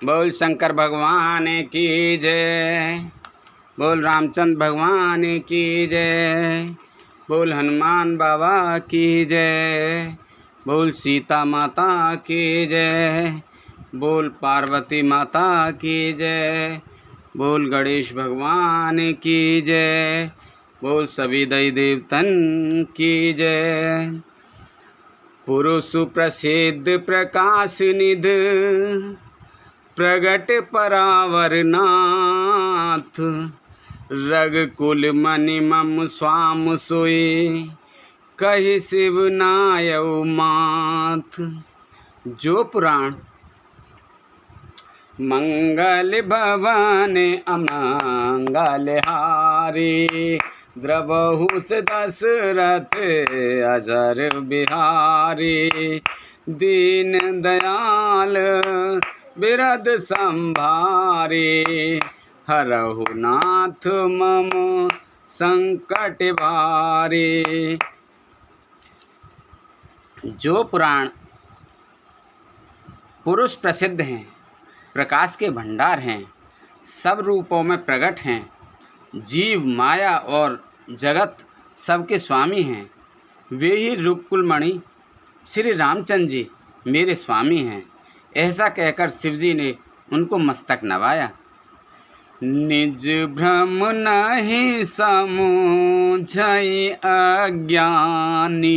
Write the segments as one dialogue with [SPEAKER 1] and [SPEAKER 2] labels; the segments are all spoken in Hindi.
[SPEAKER 1] बोल शंकर भगवान की जय। बोल रामचंद्र भगवान की जय। बोल हनुमान बाबा की जय। बोल सीता माता की जय। बोल पार्वती माता की जय। बोल गणेश भगवान की जय। बोल सभी देवी देवतन की जय। पुरुष प्रसिद्ध प्रकाश निध प्रगट परावरनाथ रघुकुल मनि मम स्वाम सोई कहि शिव नायउ माथ। जो पुराण मंगल भवन अमंगल हारी द्रवहु दशरथ अजर बिहारी दीन दयाल बिरद संभारी हरहु नाथ मम संकट भारी। जो पुराण पुरुष प्रसिद्ध हैं, प्रकाश के भंडार हैं, सब रूपों में प्रकट हैं, जीव माया और जगत सबके स्वामी हैं, वे ही रूपकुल मणि श्री रामचंद्र जी मेरे स्वामी हैं। ऐसा कहकर शिवजी ने उनको मस्तक नवाया। निज भ्रम नहीं समुझई अज्ञानी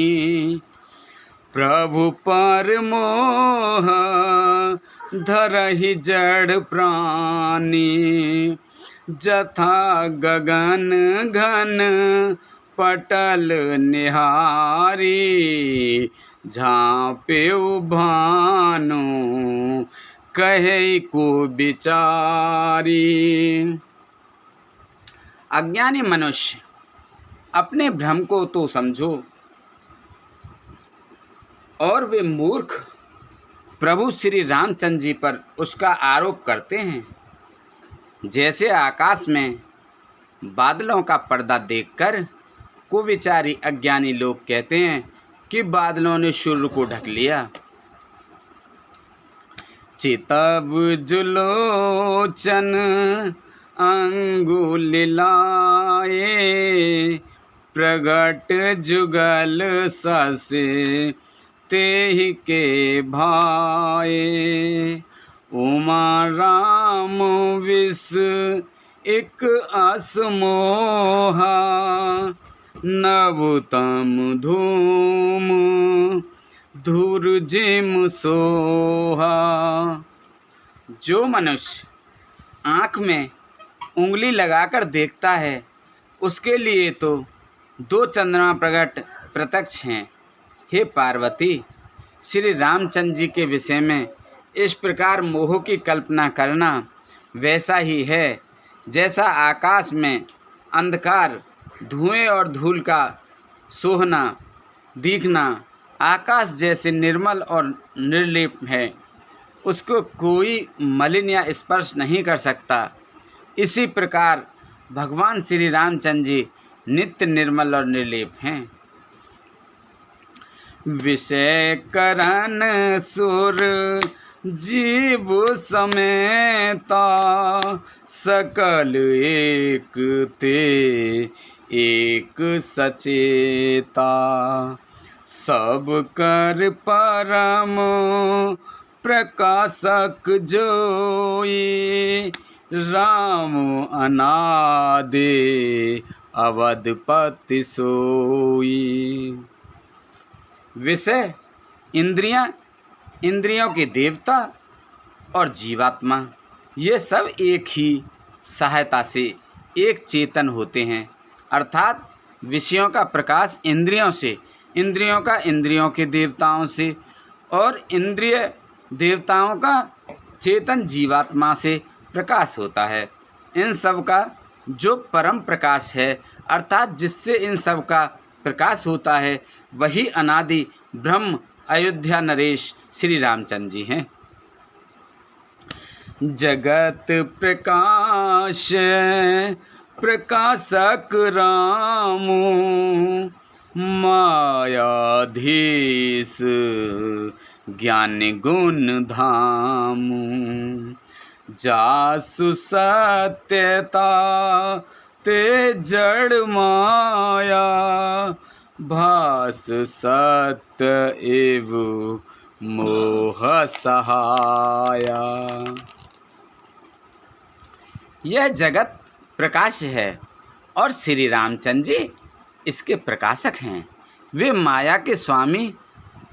[SPEAKER 1] प्रभु पर मोह धरहि जड़ प्राणी जथा गगन घन पटल निहारी झाँपेउ भानु कहे को बिचारी। अज्ञानी मनुष्य अपने भ्रम को तो समझो और वे मूर्ख प्रभु श्री रामचंद्र जी पर उसका आरोप करते हैं। जैसे आकाश में बादलों का पर्दा देखकर कुविचारी अज्ञानी लोग कहते हैं कि बादलों ने सूर्य को ढक लिया। चितब जुलोचन अंगुल लाए प्रगट जुगल ससे तेहि के भाए उमा राम विष एक असमोहा नवतम धूम धूर जिम सोहा। जो मनुष्य आँख में उंगली लगाकर देखता है उसके लिए तो दो चंद्रमा प्रकट प्रत्यक्ष हैं। हे पार्वती, श्री रामचंद्र जी के विषय में इस प्रकार मोह की कल्पना करना वैसा ही है जैसा आकाश में अंधकार धुएं और धूल का सोहना दिखना आकाश जैसे निर्मल और निर्लेप है, उसको कोई मलिन या स्पर्श नहीं कर सकता। इसी प्रकार भगवान श्री रामचंद्र जी नित्य निर्मल और निर्लेप हैं। विषय करन सुर जीव समेता सकल एक ते एक सचेता सब कर परम प्रकाशक जोई राम अनादि अवधपति सोई। विषय इंद्रियों के देवता और जीवात्मा ये सब एक ही सहायता से एक चेतन होते हैं, अर्थात विषयों का प्रकाश इंद्रियों से, इंद्रियों का इंद्रियों के देवताओं से और इंद्रिय देवताओं का चेतन जीवात्मा से प्रकाश होता है। इन सब का जो परम प्रकाश है अर्थात जिससे इन सब का प्रकाश होता है वही अनादि ब्रह्म अयोध्या नरेश श्री रामचंद्र जी हैं। जगत प्रकाश प्रकाशक रामु मायाधीश ज्ञान गुण धामु जासु सत्यता ते जड़ माया, भास सत्य एव मोह सहाया। यह जगत प्रकाश है और श्री रामचंद्र जी इसके प्रकाशक हैं। वे माया के स्वामी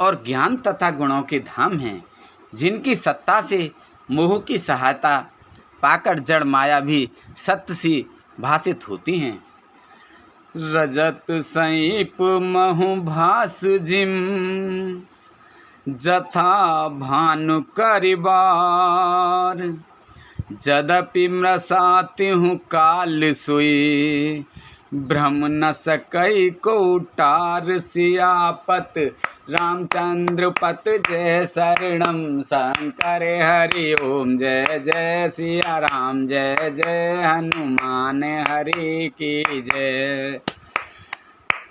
[SPEAKER 1] और ज्ञान तथा गुणों के धाम हैं, जिनकी सत्ता से मोह की सहायता पाकर जड़ माया भी सत्य सी भासित होती हैं। रजत सईप महु भास जिम, जथा भानु करिबार, जदपि मृषाति हूँ काल सोई, भ्रम न सकई को टार। सियापत रामचंद्र पत जय शरणम शंकर हरि ओम। जय जय सिया राम, जय जय हनुमान हरि की जय।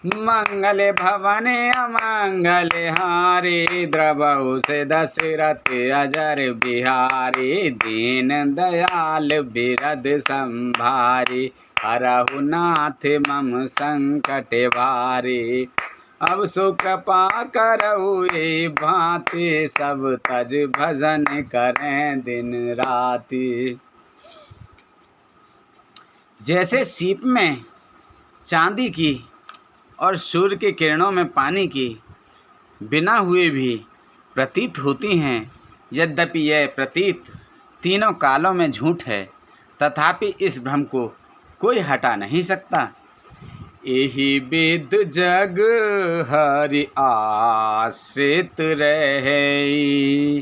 [SPEAKER 1] मंगल भवन अमंगल हारी, द्रवहु से दशरथ अजर बिहारी। दीन दयाल बिरद संभारी, हरहु नाथ मम संकट भारी। अब सो कृपा करहु ये भांति, सब तज भजन करें दिन राति। जैसे सीप में चांदी की और सूर्य की किरणों में पानी की बिना हुए भी प्रतीत होती हैं, यद्यपि यह प्रतीत तीनों कालों में झूठ है, तथापि इस भ्रम को कोई हटा नहीं सकता। एहि विद जग हरि आश्रित रहे,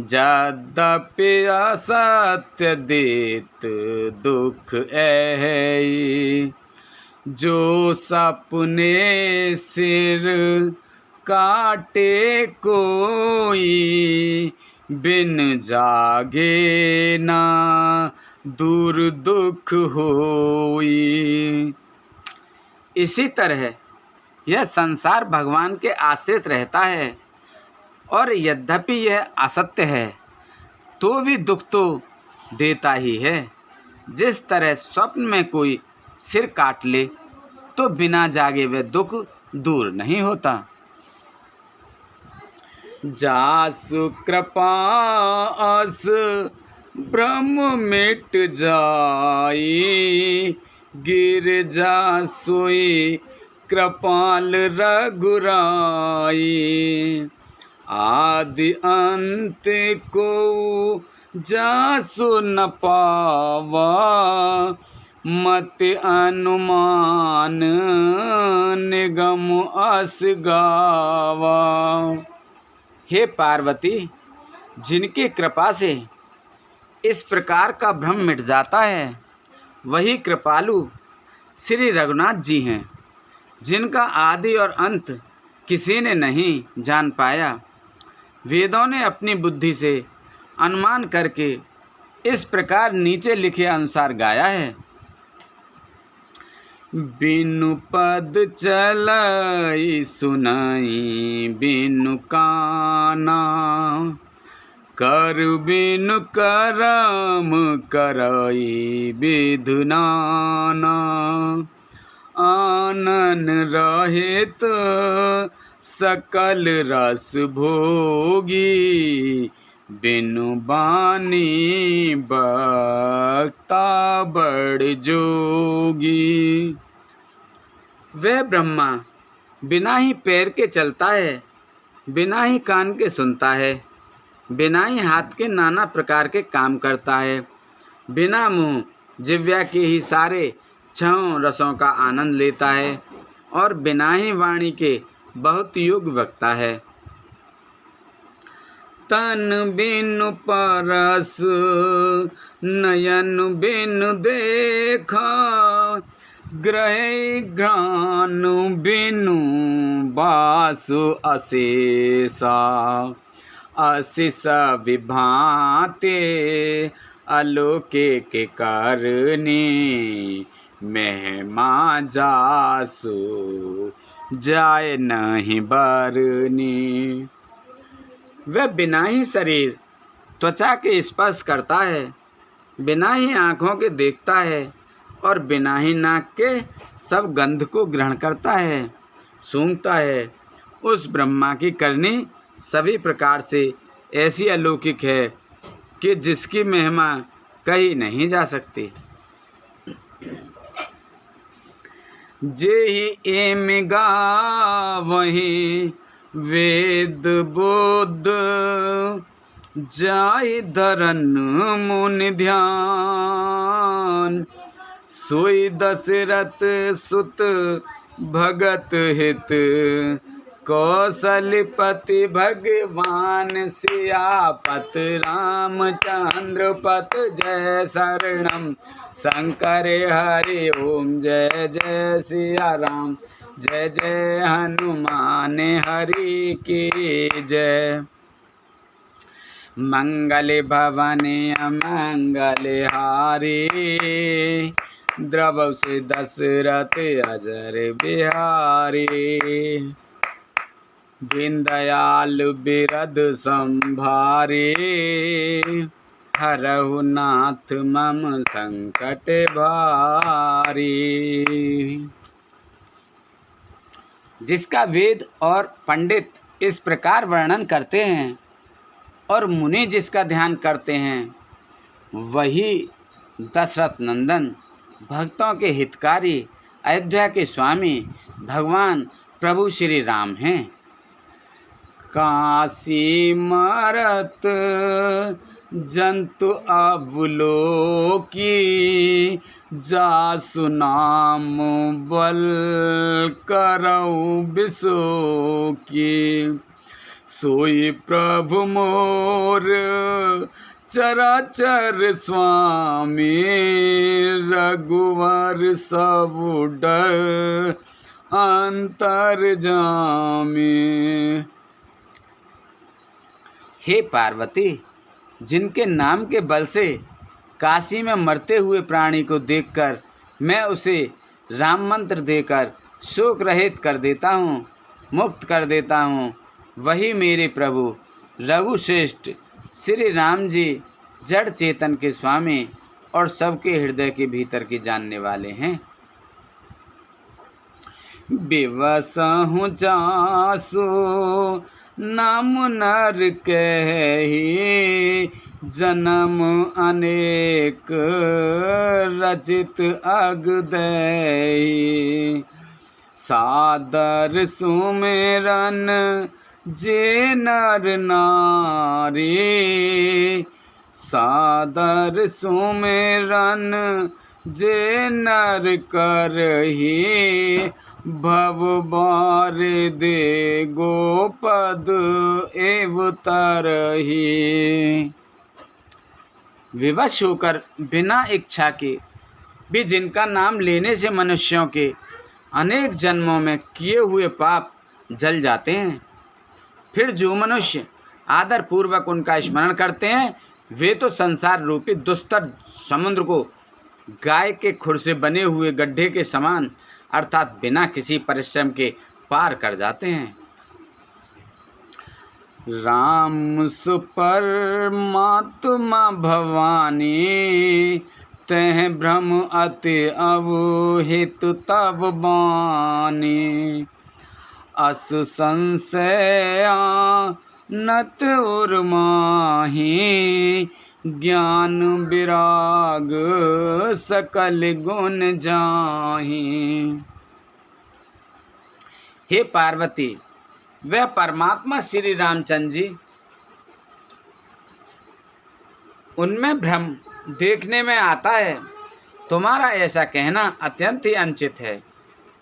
[SPEAKER 1] यद्यपि असत्य देत दुख है। जो सपने सिर काटे कोई, बिन जागे ना दूर दुख होई। इसी तरह यह संसार भगवान के आश्रित रहता है, और यद्यपि यह असत्य है तो भी दुख तो देता ही है। जिस तरह स्वप्न में कोई सिर काट ले तो बिना जागे वह दुख दूर नहीं होता। जासु कृपा अस ब्रह्म मिट जाई, गिरजा सोई कृपाल रघुराई। आदि अंत को जासु न पावा, मत अनुमान निगम अस गावा। हे पार्वती, जिनकी कृपा से इस प्रकार का भ्रम मिट जाता है, वही कृपालु श्री रघुनाथ जी हैं, जिनका आदि और अंत किसी ने नहीं जान पाया। वेदों ने अपनी बुद्धि से अनुमान करके इस प्रकार नीचे लिखे अनुसार गाया है। बिनु पद चलाई सुनाई बिनु काना, कर बिनु करम करई विधु नाना। आनन रहित सकल रस भोगी, बिनु बानी बक्ता बड़ जोगी। वह ब्रह्मा बिना ही पैर के चलता है, बिना ही कान के सुनता है, बिना ही हाथ के नाना प्रकार के काम करता है, बिना मुँह जिह्वा के ही सारे छहों रसों का आनंद लेता है, और बिना ही वाणी के बहुत योग्य वक्ता है। तन बिनु परस नयन बिनु देखा, ग्रह ज्ञान बिनु बासु अशेषा। अशिष विभाते अलौकिक करनी, महिमा जासु जाय नहीं बरनी। वह बिना ही शरीर त्वचा के स्पर्श करता है, बिना ही आँखों के देखता है और बिना ही नाक के सब गंध को ग्रहण करता है, सूंघता है। उस ब्रह्मा की करनी सभी प्रकार से ऐसी अलौकिक है कि जिसकी महिमा कही नहीं जा सकती। जेहि एम गावहीं वेद बोध, जाहि धरन मुनि ध्यान। सोई दशरथ सुत भगत हित, कौशलपति भगवान सियापत। रामचंद्र पत जय शरणम, शंकर हरि ओम जय जय सिया राम। जय जय हनुमान हरि की जय। मंगल भवन अमंगल हारी, द्रवौ से दशरथ अजर बिहारी। दीन दयाल बिरद संभारे, हरहु नाथ मम संकट भारी। जिसका वेद और पंडित इस प्रकार वर्णन करते हैं और मुनि जिसका ध्यान करते हैं, वही दशरथ नंदन भक्तों के हितकारी अयोध्या के स्वामी भगवान प्रभु श्री राम हैं। काशी मरत जंतु अवलोकी, जासु नाम बल करऊ बिसोकी। सोई प्रभु मोर चराचर स्वामी, रघुवर सब डर अंतर जामी। हे पार्वती, जिनके नाम के बल से काशी में मरते हुए प्राणी को देखकर मैं उसे राम मंत्र देकर शोक रहित कर देता हूँ, मुक्त कर देता हूँ, वही मेरे प्रभु रघुश्रेष्ठ श्री राम जी जड़ चेतन के स्वामी और सबके हृदय के भीतर के जानने वाले हैं। विवश हूँ जासु नाम नर कहि, जन्म अनेक रचित अग दई। सादर सुमेरन जे नर नारी, सादर सुमेरन जे नर करही। भव बार दे गोपद एव तरही। विवश होकर बिना इच्छा के भी जिनका नाम लेने से मनुष्यों के अनेक जन्मों में किए हुए पाप जल जाते हैं, फिर जो मनुष्य आदर पूर्वक उनका स्मरण करते हैं, वे तो संसार रूपी दुस्तर समुद्र को गाय के खुर से बने हुए गड्ढे के समान अर्थात बिना किसी परिश्रम के पार कर जाते हैं। राम सुपरमात्मा भवानी, तह भ्रम अति अवहित तब बानी। अस संशया नत उर्माही, ज्ञान विराग सकल गुण जाहि। हे पार्वती, वह परमात्मा श्री रामचंद्र जी, उनमें भ्रम देखने में आता है। तुम्हारा ऐसा कहना अत्यंत ही अनुचित है।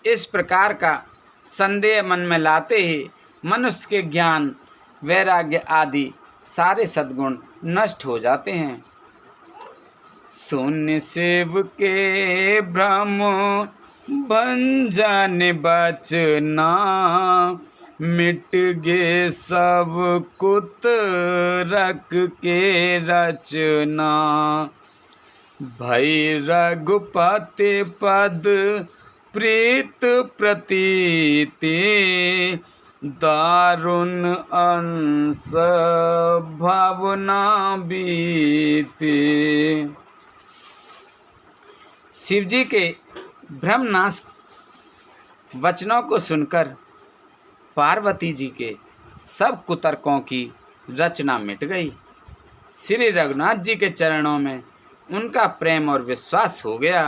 [SPEAKER 1] इस प्रकार का संदेह मन में लाते ही मनुष्य के ज्ञान, वैराग्य आदि सारे सद्गुण नष्ट हो जाते हैं। शून्य सेव के भ्रम भंजन बचना, मिट गे सब कुत रख के रचना। भई रघुपति पद प्रीत प्रतीति, दारुण अंश भावना बीती। शिवजी के ब्रह्मनाश वचनों को सुनकर पार्वती जी के सब कुतर्कों की रचना मिट गई। श्री रघुनाथ जी के चरणों में उनका प्रेम और विश्वास हो गया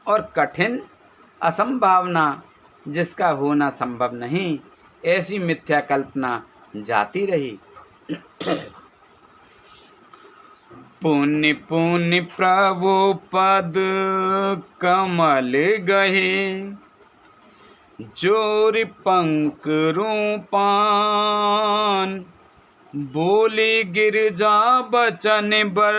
[SPEAKER 1] और कठिन असंभावना जिसका होना संभव नहीं, ऐसी मिथ्या कल्पना जाती रही। पुण्य पुण्य प्रभु पद कमल गहे, जोर पंक रूपान, बोली गिरजा बचन बर,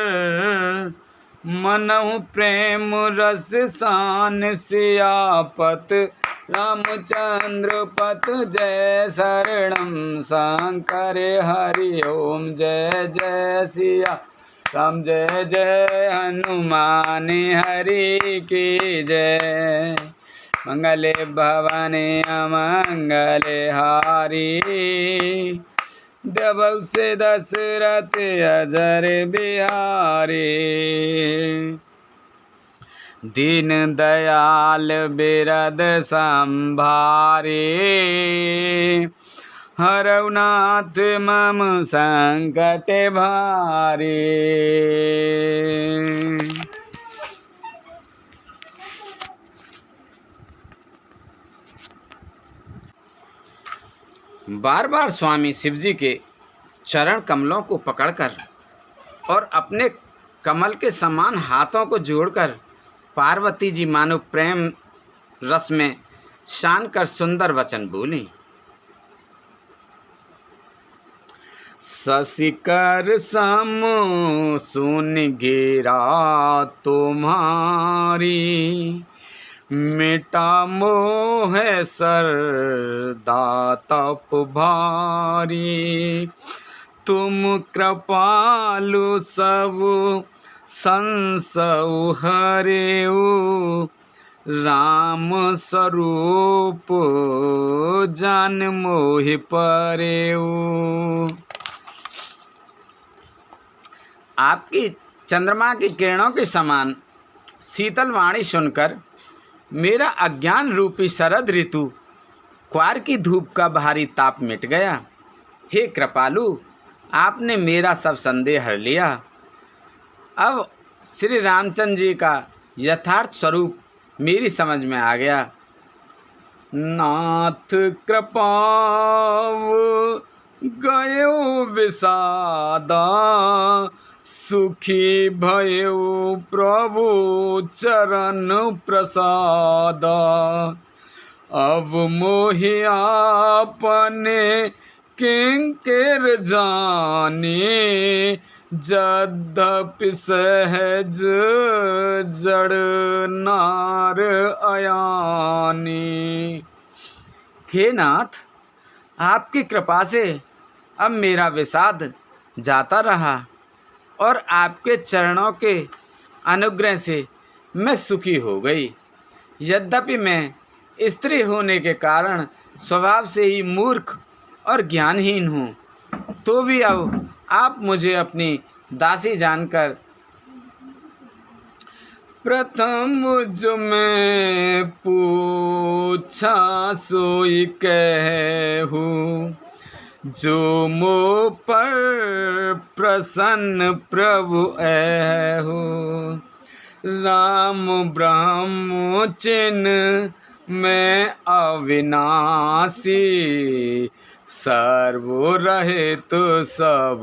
[SPEAKER 1] मनहु प्रेम रस सान सियापत, रामचंद्र पत जय शरणम शंकर हरि ओम जय जय सिया राम जय जय हनुमान हरि की जय। मंगले भवानी अमंगले हारी, देवौ से दशरथ अजर बिहारी, दीन दयाल बिरद संभारे, हरौ नाथ मम संकट भारे। बार बार स्वामी शिवजी के चरण कमलों को पकड़कर और अपने कमल के समान हाथों को जोड़कर पार्वती जी मानो प्रेम रस में शान कर सुंदर वचन बोली। शशिकर सम सुन गिरा तुम्हारी, मिटा मोह सरदा तप भारी, तुम कृपालु सब संसौ हरेऊ, राम स्वरूप जान मोहि परेऊ। आपकी चंद्रमा की किरणों के समान शीतल वाणी सुनकर मेरा अज्ञान रूपी शरद ऋतु क्वार की धूप का भारी ताप मिट गया। हे कृपालु, आपने मेरा सब संदेह हर लिया। अब श्री रामचंद्र जी का यथार्थ स्वरूप मेरी समझ में आ गया। नाथ कृपाव गयो विषादा, सुखी भयो प्रभु चरण प्रसादा, अब मोहि आपने किंकर जाने, यद्यपि सहज जड़ नार अयानी। हे नाथ, आपकी कृपा से अब मेरा विषाद जाता रहा और आपके चरणों के अनुग्रह से मैं सुखी हो गई। यद्यपि मैं स्त्री होने के कारण स्वभाव से ही मूर्ख और ज्ञानहीन हूँ, तो भी अब आप मुझे अपनी दासी जानकर प्रथम जो मैं पूछा सोई कहूँ, जो मो पर प्रसन्न प्रभु ऐहु, राम ब्रह्म चिन्ह मैं अविनाशी, सर्व रहे तो सब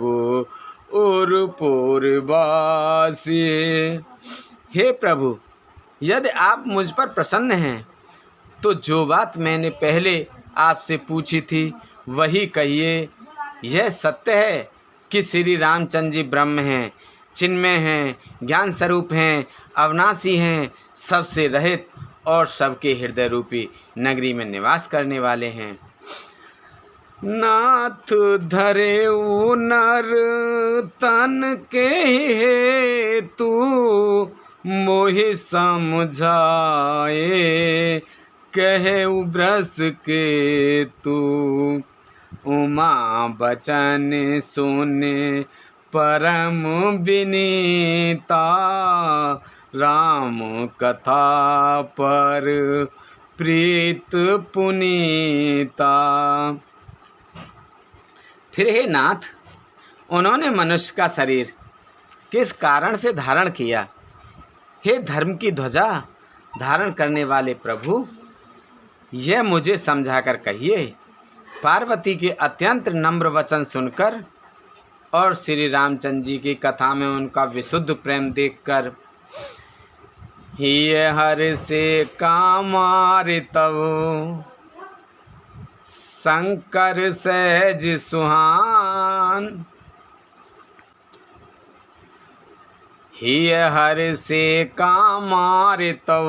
[SPEAKER 1] और पूर्वासी। हे प्रभु, यदि आप मुझ पर प्रसन्न हैं तो जो बात मैंने पहले आपसे पूछी थी वही कहिए। यह सत्य है कि श्री रामचंद्र जी ब्रह्म हैं, चिन्मय हैं, ज्ञान स्वरूप हैं, अविनाशी हैं, सबसे रहित और सबके हृदय रूपी नगरी में निवास करने वाले हैं। नाथ धरेउ नर तन के हेतु, मोहि समझाए कहेउ ब्रस के तू, उमा बचन सुने परम विनीता, राम कथा पर प्रीत पुनीता। फिर हे नाथ, उन्होंने मनुष्य का शरीर किस कारण से धारण किया? हे धर्म की ध्वजा धारण करने वाले प्रभु, यह मुझे समझाकर कहिए। पार्वती के अत्यंत नम्र वचन सुनकर और श्री रामचंद्र जी की कथा में उनका विशुद्ध प्रेम देखकर ये हर से कामारितव शंकर सहज सुहान। हिय हर से कामारितव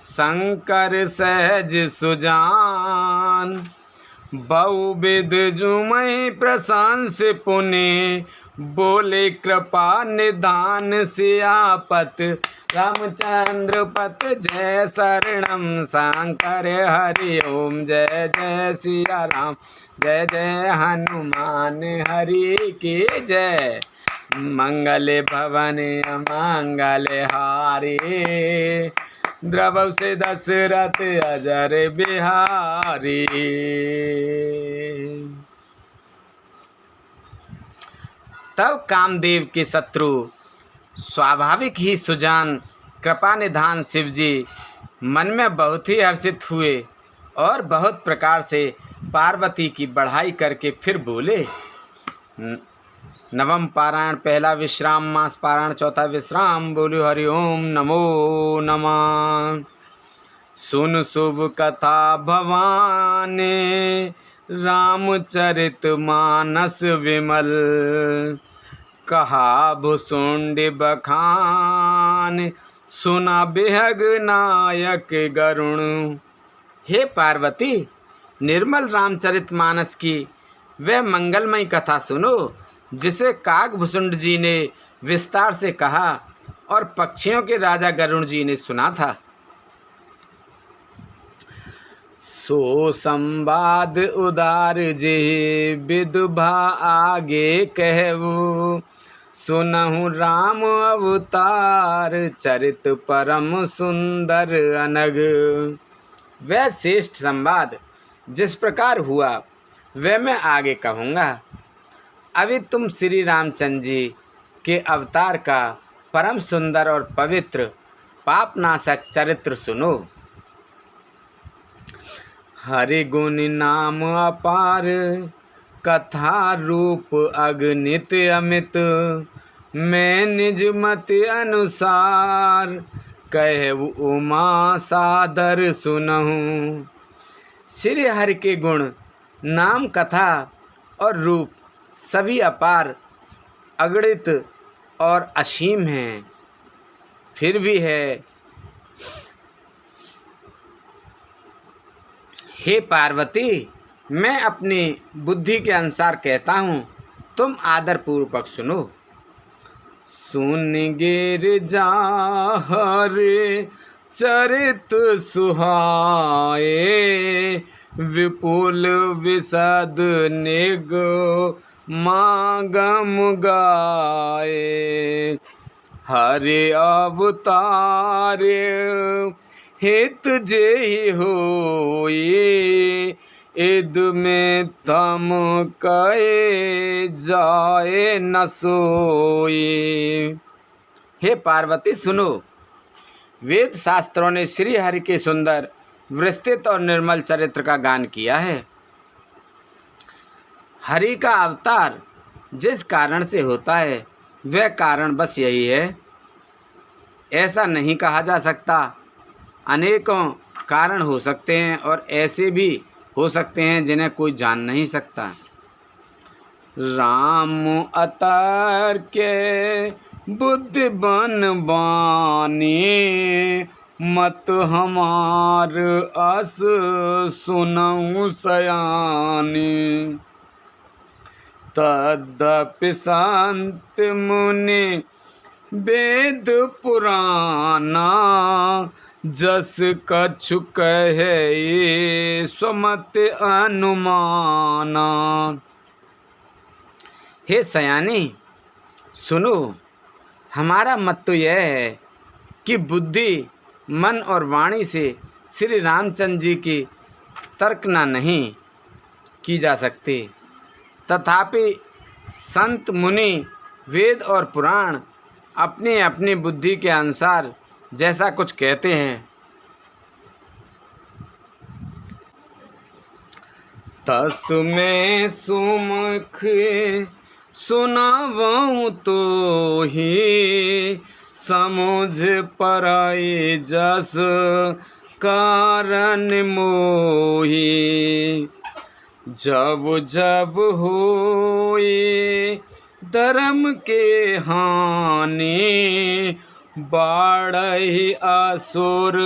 [SPEAKER 1] शंकर सहज सुजान। बहुविध जुमहि प्रशंस पुनि बोले कृपा निधान सियापत। रामचंद्र पत जय शरणम शंकर हरि ओम। जय जय सिया राम, जय जय हनुमान हरि की जय। मंगल भवन मंगल हारी, द्रवौ से दशरथ अजर बिहारी। तब कामदेव के शत्रु स्वाभाविक ही सुजान कृपा निधान शिव जी मन में बहुत ही हर्षित हुए और बहुत प्रकार से पार्वती की बढ़ाई करके फिर बोले। नवम पारायण पहला विश्राम, मास पारायण चौथा विश्राम। बोलो हरि ओम नमो नमः। सुन शुभ कथा भवानी, रामचरित मानस विमल। कहा भुसुंड बखान, सुना बिहग नायक गरुण। हे पार्वती, निर्मल रामचरित मानस की वह मंगलमयी कथा सुनो जिसे काकभूषुंड जी ने विस्तार से कहा और पक्षियों के राजा गरुण जी ने सुना था। सो संवाद उदार जे विदुभा आगे कहू। सुनहु राम अवतार चरित परम सुंदर अनग। वह श्रेष्ठ संवाद जिस प्रकार हुआ वह मैं आगे कहूँगा। अभी तुम श्री रामचंद्र जी के अवतार का परम सुंदर और पवित्र पापनाशक चरित्र सुनो। हरि गुण नाम अपार, कथा रूप अगणित अमित। मैं निज मत अनुसार, कहु उमा सादर सुनहु। श्री हरि के गुण, नाम, कथा और रूप सभी अपार, अगणित और असीम हैं। फिर भी है, हे पार्वती, मैं अपनी बुद्धि के अनुसार कहता हूँ, तुम आदर पूर्वक सुनो। सुन गिरजा हरि चरित सुहाए, विपुल विशद निगो मागम गाए। हरि अवतार हित जेहि होई, इद में तम कहे जाए न सोई। हे पार्वती सुनो, वेद शास्त्रों ने श्री हरि के सुंदर विस्तृत और निर्मल चरित्र का गान किया है। हरि का अवतार जिस कारण से होता है वह कारण बस यही है, ऐसा नहीं कहा जा सकता। अनेकों कारण हो सकते हैं और ऐसे भी हो सकते हैं जिन्हें कोई जान नहीं सकता। राम अवतार के बुद्धि बन बानी, मत हमार अस सुनऊ सयानी। तदपि संत मुनि वेद पुराना, जस कछु कहे स्वमत अनुमाना। हे सयानी सुनो, हमारा मत तो यह है कि बुद्धि, मन और वाणी से श्री रामचंद्र जी की तर्कना नहीं की जा सकती। तथापि संत मुनि, वेद और पुराण अपनी अपनी बुद्धि के अनुसार जैसा कुछ कहते हैं, तस्मै सुमुख सुनावऊँ तो ही, समुझ पराए जस कारण मोही। जब जब होए धर्म के हानि, बाढ़हि असुर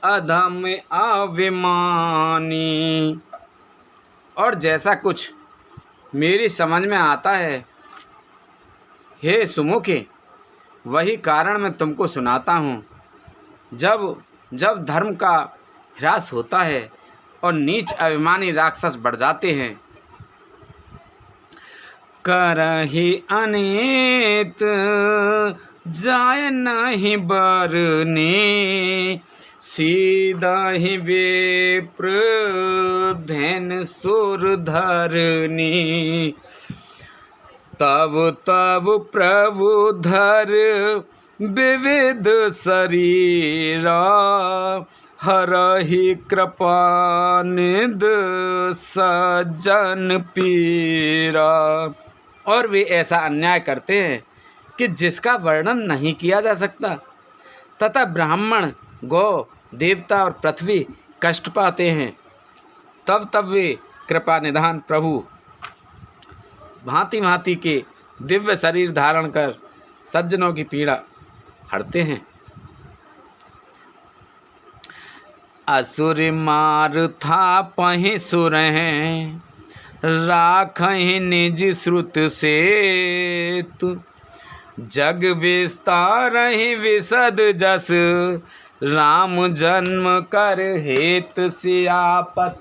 [SPEAKER 1] अधम अभिमानी। और जैसा कुछ मेरी समझ में आता है, हे सुमुखे, वही कारण मैं तुमको सुनाता हूँ। जब जब धर्म का ह्रास होता है और नीच अभिमानी राक्षस बढ़ जाते हैं, करहि अनित जाय नहीं बरने, सीधा ही विप्र धैन सुर धरनी। तब तब प्रभु धर विविध शरीरा, हरहि कृपा निध सज्जन पीरा। और वे ऐसा अन्याय करते हैं कि जिसका वर्णन नहीं किया जा सकता, तथा ब्राह्मण, गौ, देवता और पृथ्वी कष्ट पाते हैं। तब तब वे कृपा निधान प्रभु भांति भांति के दिव्य शरीर धारण कर सज्जनों की पीड़ा हरते हैं। असुर मार था पहि सुर हैं, राखहि निज श्रुत से तु। जग विस्तारहि विशद जस, राम जन्म कर हेत सियापत।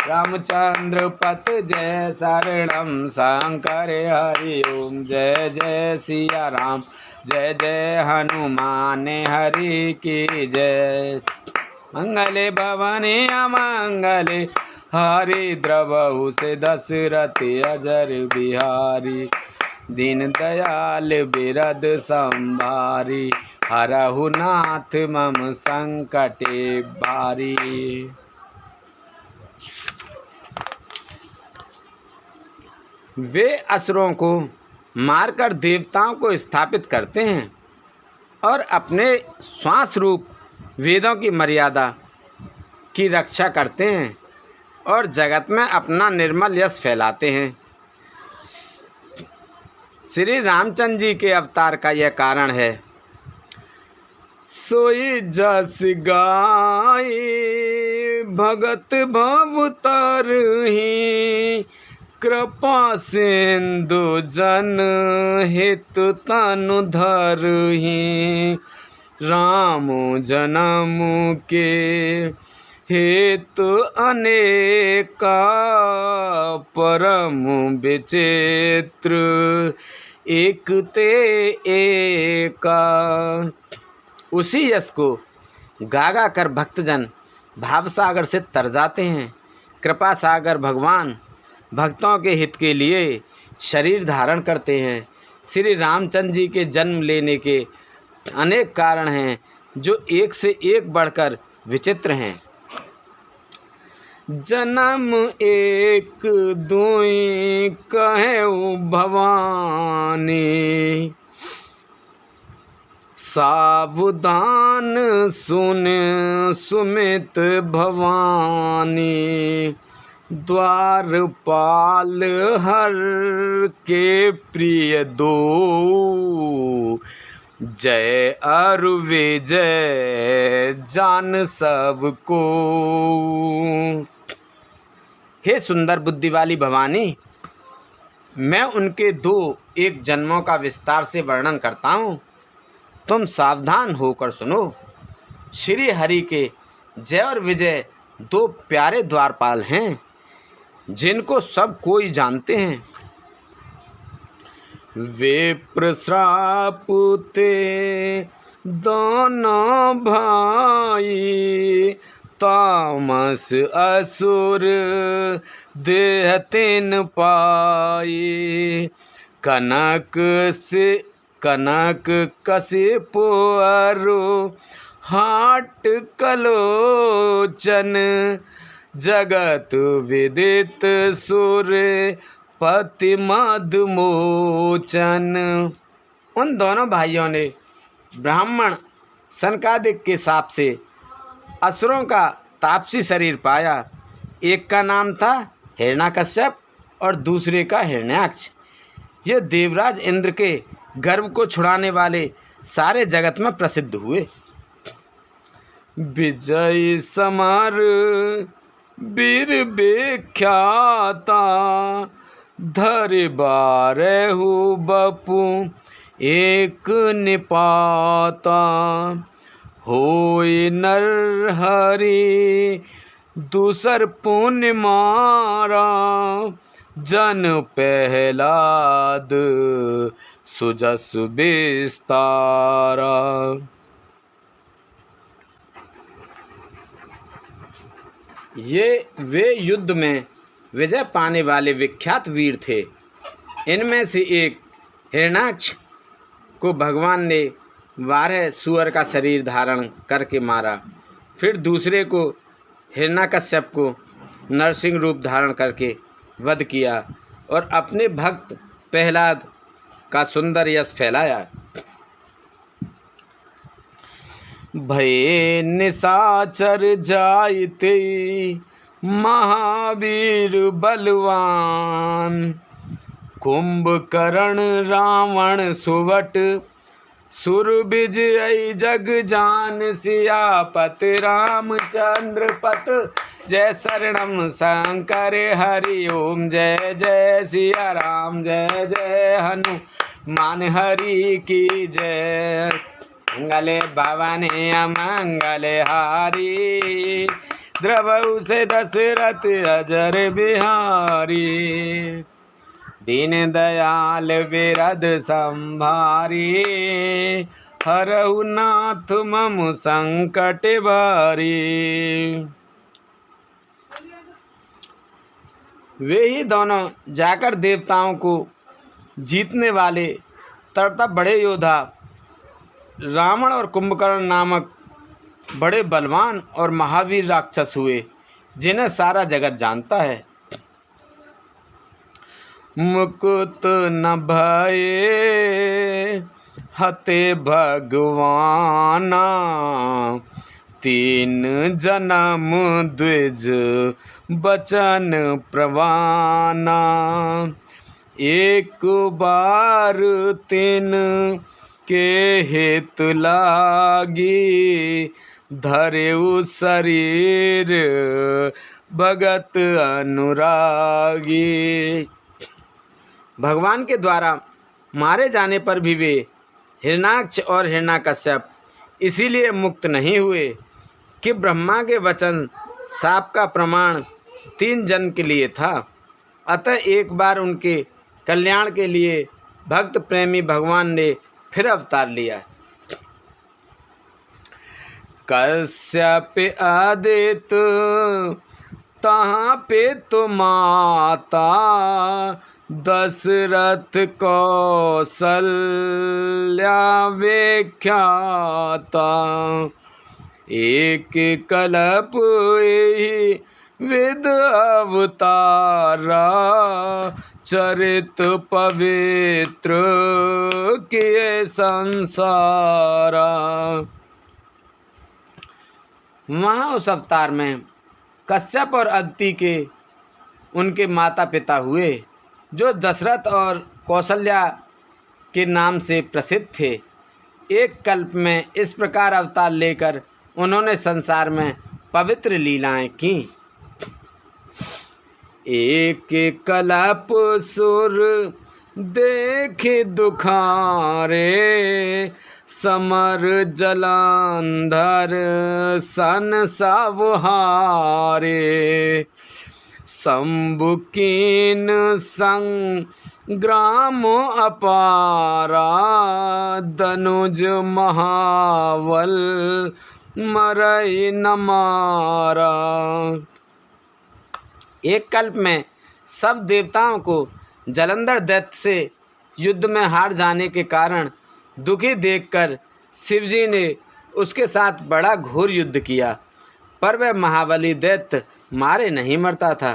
[SPEAKER 1] रामचंद्र पत जय शरणम शंकर हरि ओम। जय जय सिया राम, जय जय हनुमान हरि की जय। मंगले भवने अमंगले, हरि द्रवहु से दशरथ अजर बिहारी। दीन दयाल बिरद संभारी, हरहु नाथ मम संकटे बारी। वे असुरों को मारकर देवताओं को स्थापित करते हैं और अपने श्वास रूप वेदों की मर्यादा की रक्षा करते हैं और जगत में अपना निर्मल यश फैलाते हैं। श्री रामचंद्र जी के अवतार का यह कारण है। सोई जस गाय भगत भव तरहि, कृपा सिंधु जन हित तनु धरहि। राम जन्म के हेतु अनेका, परम विचित्र एक ते एका। उसी यश को गागा कर भक्तजन भावसागर से तर जाते हैं। कृपा सागर भगवान भक्तों के हित के लिए शरीर धारण करते हैं। श्री रामचंद्र जी के जन्म लेने के अनेक कारण हैं जो एक से एक बढ़कर विचित्र हैं। जन्म एक दुई कहेउ भवानी, सावधान सुन सुमित भवानी। द्वारपाल हर के प्रिय दो, जय अरु विजय जान सबको। हे सुंदर बुद्धि वाली भवानी, मैं उनके दो एक जन्मों का विस्तार से वर्णन करता हूँ, तुम सावधान होकर सुनो। श्री हरि के जय और विजय दो प्यारे द्वारपाल हैं जिनको सब कोई जानते हैं। वे प्रश्राप ते दोनों भाई, तामस असुर देह तीन पाई। कनक कशिप अरु हाट कलोचन, जगत विदित सुर पति मदमोचन। उन दोनों भाइयों ने ब्राह्मण सनकादिक के शाप से असुरों का तापसी शरीर पाया। एक का नाम था हिरण्यकश्यप और दूसरे का हिरण्याक्ष। ये देवराज इंद्र के गर्भ को छुड़ाने वाले सारे जगत में प्रसिद्ध हुए। विजय समर वीर विख्याता, धरि बारहु बपु एक निपाता। होय नरहरि दूसर पुण्य मारा, जन प्रहलाद सुजस विस्तारा। ये वे युद्ध में विजय पाने वाले विख्यात वीर थे। इनमें से एक हिरण्याक्ष को भगवान ने 12 सुअर का शरीर धारण करके मारा। फिर दूसरे को हिरण्यकश्यप को नरसिंह रूप धारण करके वध किया और अपने भक्त प्रहलाद का सुंदर यश फैलाया। भये निशाचर जायते महावीर बलवान, कुंभकर्ण रावण सुवट सुर विजय जग जान। सियापत रामचंद्र पत जय शरणम शंकर हरि ओम। जय जय सिया राम जय जय हनुमान हरि की जय। मंगले भवानी अमंगले हारी, द्रवहु से दशरथ अजर बिहारी। दीन दयाल विरद संभारी, हरहु नाथ मम संकट भारी। वे ही दोनों जाकर देवताओं को जीतने वाले तड़तड़ बड़े योद्धा रावण और कुंभकर्ण नामक बड़े बलवान और महावीर राक्षस हुए, जिन्हें सारा जगत जानता है। मुकुत न भये हते भगवाना, तीन जन्म द्विज बचन प्रवाना। एक बार तीन के हित लागी, धरेउ शरीर भगत अनुरागी। भगवान के द्वारा मारे जाने पर भी वे हिरण्याक्ष और हिरण्यकश्यप इसीलिए मुक्त नहीं हुए कि ब्रह्मा के वचन शाप का प्रमाण 3 जन्म के लिए था। अतः एक बार उनके कल्याण के लिए भक्त प्रेमी भगवान ने फिर अवतार लिया। कश्यप आदित तहाँ पे तो माता, दशरथ कौशल्या विख्याता। एक कल्प यही विद अवतारा, चरित पवित्र किए संसारा। वहाँ उस अवतार में कश्यप और अदिति के उनके माता पिता हुए, जो दशरथ और कौशल्या के नाम से प्रसिद्ध थे। एक कल्प में इस प्रकार अवतार लेकर उन्होंने संसार में पवित्र लीलाएं की। एक कल्प सुर देखे दुखारे, समर जलांधर सन सवहारे। शंभु कीन संग ग्राम अपारा दनुज महावल मरई न मारा। एक कल्प में सब देवताओं को जलंधर दैत्य से युद्ध में हार जाने के कारण दुखी देखकर शिवजी ने उसके साथ बड़ा घोर युद्ध किया, पर वह महाबली दैत्य मारे नहीं मरता था।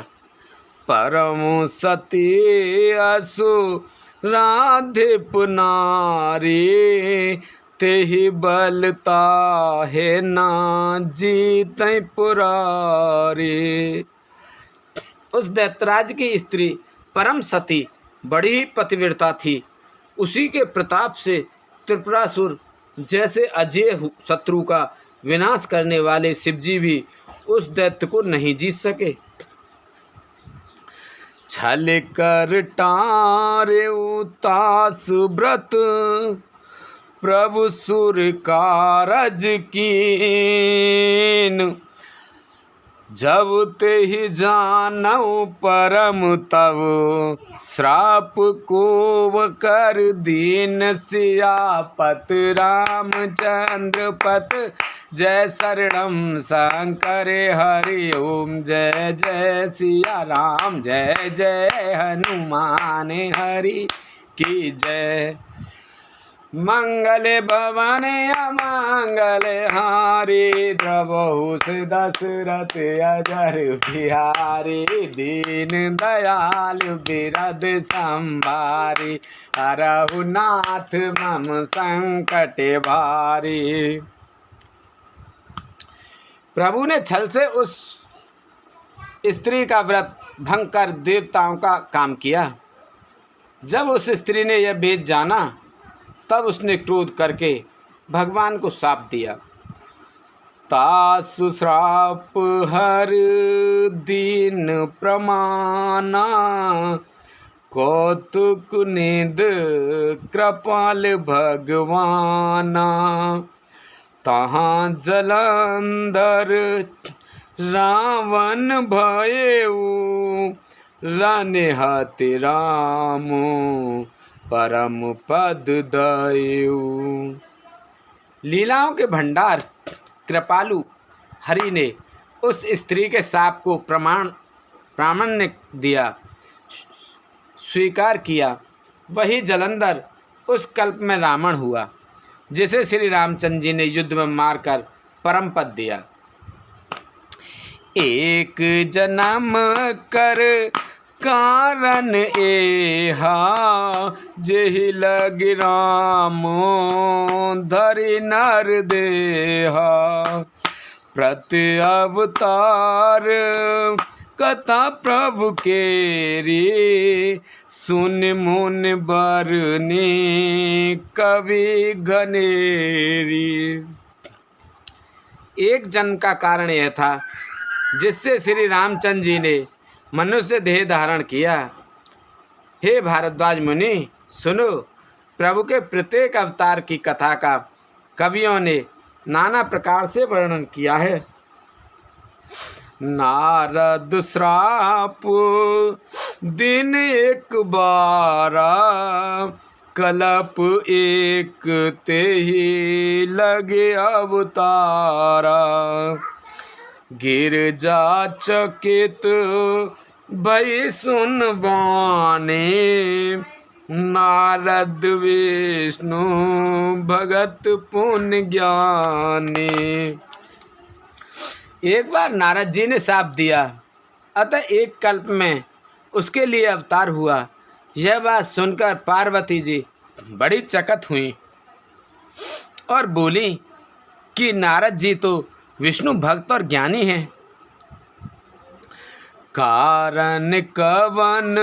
[SPEAKER 1] परम सती असुराधिप नारी तेहि बलता है ना जीत पुरारी। उस दैत्यराज की स्त्री परम सती बड़ी ही पतिव्रता थी। उसी के प्रताप से त्रिपुरासुर जैसे अजेय शत्रु का विनाश करने वाले शिवजी भी उस दैत्य को नहीं जीत सके। छल कर टारे उतास व्रत प्रभु सुर कारज कीन। जब ते ही जानऊ परम तब श्राप को कर दीन सियापत रामचंद्र पत जय शरणम शंकर हरि ओम जय जय सिया राम जय जय हनुमान हरि की जय। मंगल भवन अमंगल हारी द्रवहु दशरथ अजर बिहारी। दीन दयाल बिरद संभारी हरहु नाथ मम संकट भारी। प्रभु ने छल से उस स्त्री का व्रत भंग कर देवताओं का काम किया। जब उस स्त्री ने यह भेद जाना तब उसने क्रोध करके भगवान को शाप दिया। तासु श्राप हर दीन प्रमाना कौतुक निध कृपाल भगवाना। तहाँ जलंधर रावण भयऊ रनहति रामो परम पद दयऊ। लीलाओं के भंडार कृपालु हरि ने उस स्त्री के शाप को प्रामाण्य दिया, स्वीकार किया। वही जलंधर उस कल्प में रावण हुआ, जिसे श्री रामचंद्र जी ने युद्ध में मारकर परम पद दिया। एक जन्म कर कारण एहा जेहि लग रामो धरि नर देहा। प्रति अवतार कथा प्रभु केरी सुन मुन बरनी कवि घनेरी। एक जन्म का कारण यह था जिससे श्री रामचंद्र जी ने मनुष्य देह धारण किया। हे भारद्वाज मुनि सुनो, प्रभु के प्रत्येक अवतार की कथा का कवियों ने नाना प्रकार से वर्णन किया है। नारद श्राप दिन एक बारा कल्प एक ते ही लगे अवतारा। गिरजा चकित भई सुन बानी नारद विष्णु भगत पुण्य ज्ञानी। एक बार नारद जी ने शाप दिया, अतः एक कल्प में उसके लिए अवतार हुआ। यह बात सुनकर पार्वती जी बड़ी चकित हुई और बोली कि नारद जी तो विष्णु भक्त और ज्ञानी हैं। कारण कवन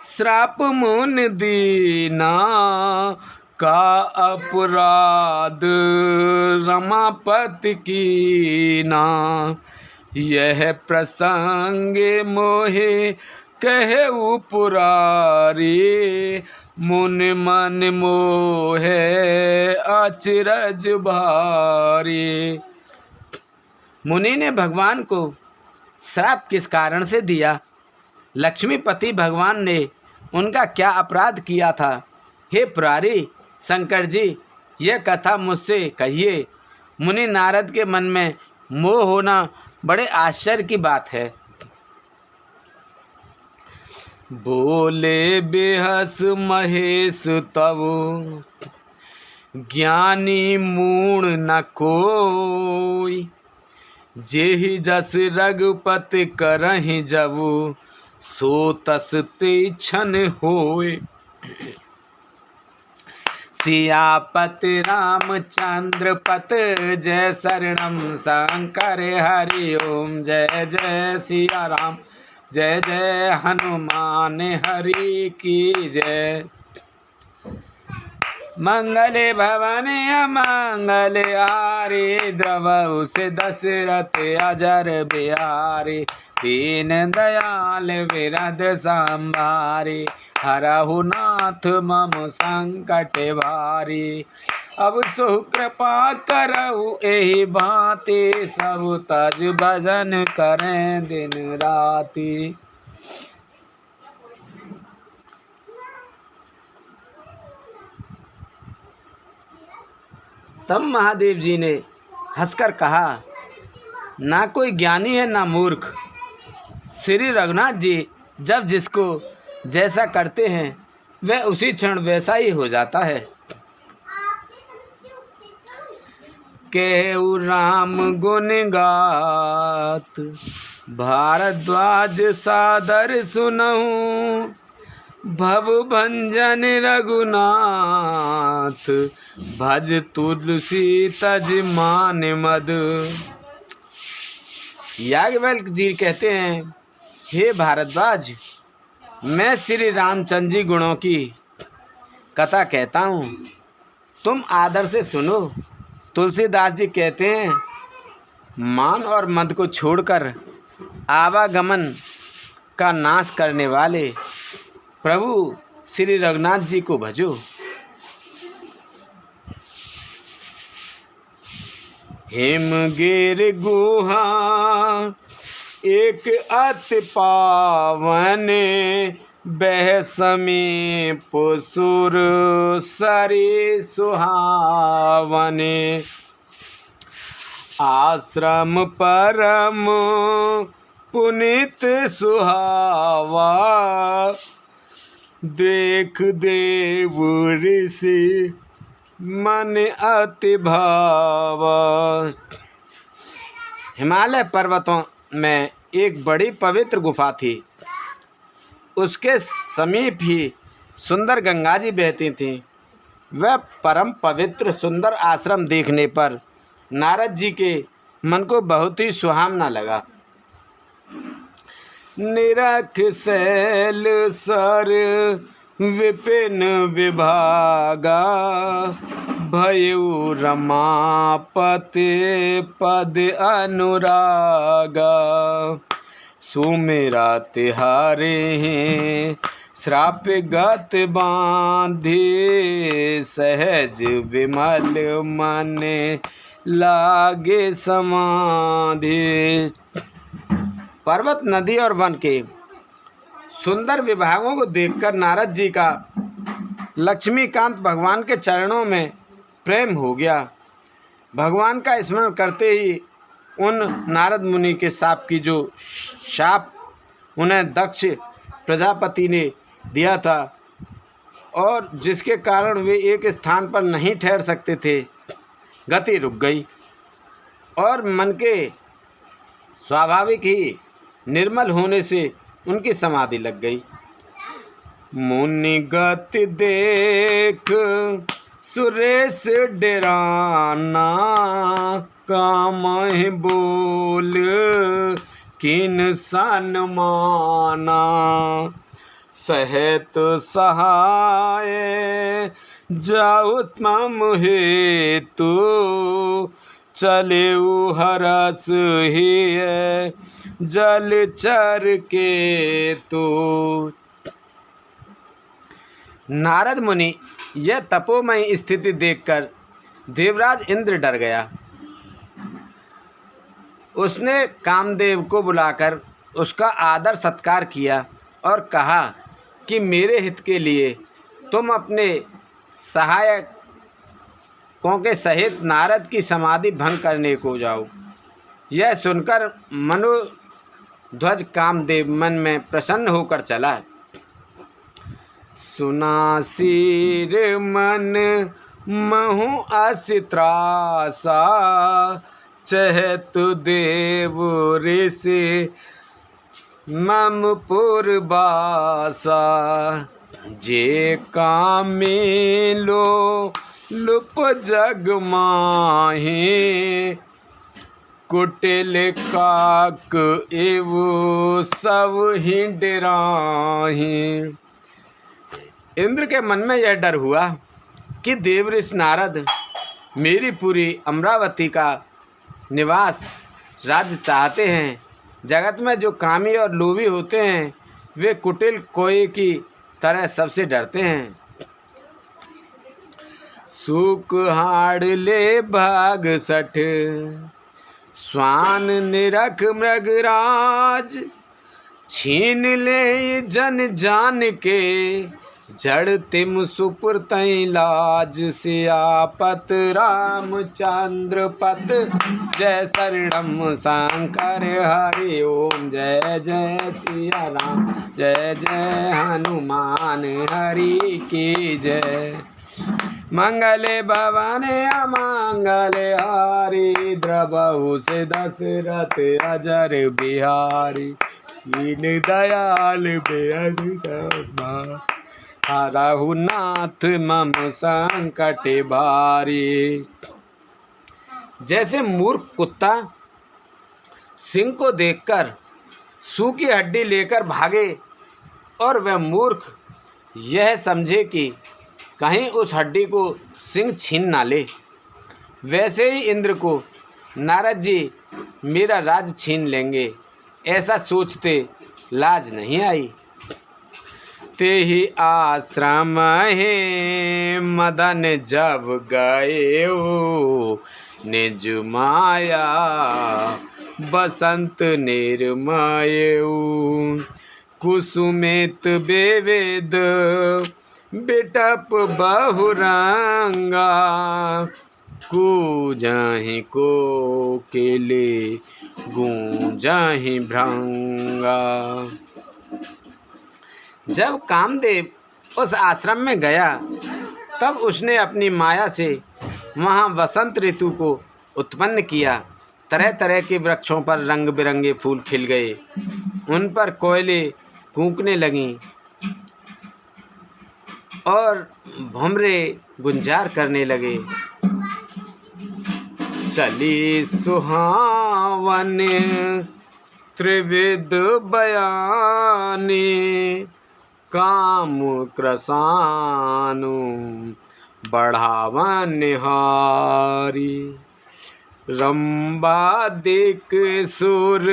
[SPEAKER 1] श्राप मुन दीना का अपराध रमापति कीना। यह प्रसंग मोहे कहे पुरारी मुन मन मोहे अचरज भारी। मुनि ने भगवान को श्राप किस कारण से दिया? लक्ष्मीपति भगवान ने उनका क्या अपराध किया था? हे पुरारी शंकर जी, यह कथा मुझसे कहिए। मुनि नारद के मन में मोह होना बड़े आश्चर्य की बात है। बोले बेहस महेश तब ज्ञानी मूण न कोई, जेहि जस रघुपत करहि जबु सो तस तीक्षण होय। सियापत रामचंद्र पत जय शरणम शंकर हरि ओम। जय जय सिया राम जय जय हनुमान हरि की जय। मंगल भवन अमंगल हारी, द्रवहु से दशरथ अजर बिहारी। दीन दयाल विरद संभारी, हरहु नाथ मम संकट भारी। अब सो कृपा करहु एहि भांति, सब तज भजन करें दिन राति। तब महादेव जी ने हंसकर कहा, ना कोई ज्ञानी है ना मूर्ख। श्री रघुनाथ जी जब जिसको जैसा करते हैं वह उसी क्षण वैसा ही हो जाता है। केहु राम गुण गात, भारद्वाज सादर सुनहु। भव भंजन रघुनाथ, भज तुलसी तज मान मद। याज्ञवल्क्य जी कहते हैं, हे भारद्वाज, मैं श्री रामचंद्र जी गुणों की कथा कहता हूँ, तुम आदर से सुनो। तुलसीदास जी कहते हैं, मान और मद को छोड़कर आवागमन का नाश करने वाले प्रभु श्री रघुनाथ जी को भजो। हेमगिर गुहा एक अति पावन, बह समीप सुर सरि सुहावने। आश्रम परम पुनित सुहावा, देख देव ऋषि मन अति भावा। हिमालय पर्वतों में एक बड़ी पवित्र गुफा थी। उसके समीप ही सुंदर गंगा जी बहती थीं। वह परम पवित्र सुंदर आश्रम देखने पर नारद जी के मन को बहुत ही सुहावना लगा। निरख शैल सर विपिन विभागा, भयउ रमापति पद अनुरागा। सुमिरा तिहारे श्राप गत बांधे, सहज विमल मन लागे समाधि। पर्वत, नदी और वन के सुंदर विभागों को देखकर नारद जी का लक्ष्मीकांत भगवान के चरणों में प्रेम हो गया। भगवान का स्मरण करते ही उन नारद मुनि के शाप उन्हें दक्ष प्रजापति ने दिया था और जिसके कारण वे एक स्थान पर नहीं ठहर सकते थे, गति रुक गई और मन के स्वाभाविक ही निर्मल होने से उनकी समाधि लग गई। मुनि गति देख सुरेश डेराना, कामहि बोल किन सन्माना। सहत सहाय जाऊ मम हेतु, चलेउ हरस हिय जलचर के तो। नारद मुनि यह तपोमयी स्थिति देखकर देवराज इंद्र डर गया। उसने कामदेव को बुलाकर उसका आदर सत्कार किया और कहा, कि मेरे हित के लिए तुम अपने सहायकों के सहित नारद की समाधि भंग करने को जाओ। यह सुनकर मनोध्वज कामदेव मन में प्रसन्न होकर चला। सुना सिर मन महु अति त्रासा, चहत देव ऋषि मम पुरबासा। जे कामी लो लुप जग माही, कुटिल काक एव सब ही डराही। इंद्र के मन में यह डर हुआ कि देवऋषि नारद मेरी पुरी अमरावती का निवास राज्य चाहते हैं। जगत में जो कामी और लोभी होते हैं वे कुटिल कोए की तरह सबसे डरते हैं। सूक हाड़ ले भाग सठ, स्वान निरख मृगराज। छीन ले जन जान के, जड़ तिम सुपुर तई लाज। सियापत रामचंद्र पत, जय शरणम शंकर हरि ओम। जय जय सिया राम, जय जय हनुमान हरि की जय। मंगले भवाने अमंगले हारी, द्रवहु से दशरथ अजर बिहारी। दीन दयाल बेअद समा, हरहु नाथ मम संकट भारी। जैसे मूर्ख कुत्ता सिंह को देखकर सूखी हड्डी लेकर भागे और वह मूर्ख यह समझे कि कहीं उस हड्डी को सिंह छीन ना ले, वैसे ही इंद्र को नारद जी मेरा राज छीन लेंगे ऐसा सोचते लाज नहीं आई। ते ही आश्रम है मदन जब गए हो, निज माया बसंत निर्मय। कुसुमित बेवेद बिटप बहुरंगा, कूजहि को केले गूंजहि भृंगा। जब कामदेव उस आश्रम में गया तब उसने अपनी माया से वहाँ वसंत ऋतु को उत्पन्न किया। तरह तरह के वृक्षों पर रंग बिरंगे फूल खिल गए, उन पर कोयले कूकने लगीं और भंवरे गुंजार करने लगे। चली सुहावन त्रिविध बयानी, काम क्रसानु बढ़ावन निहारी। रंबादिक सुर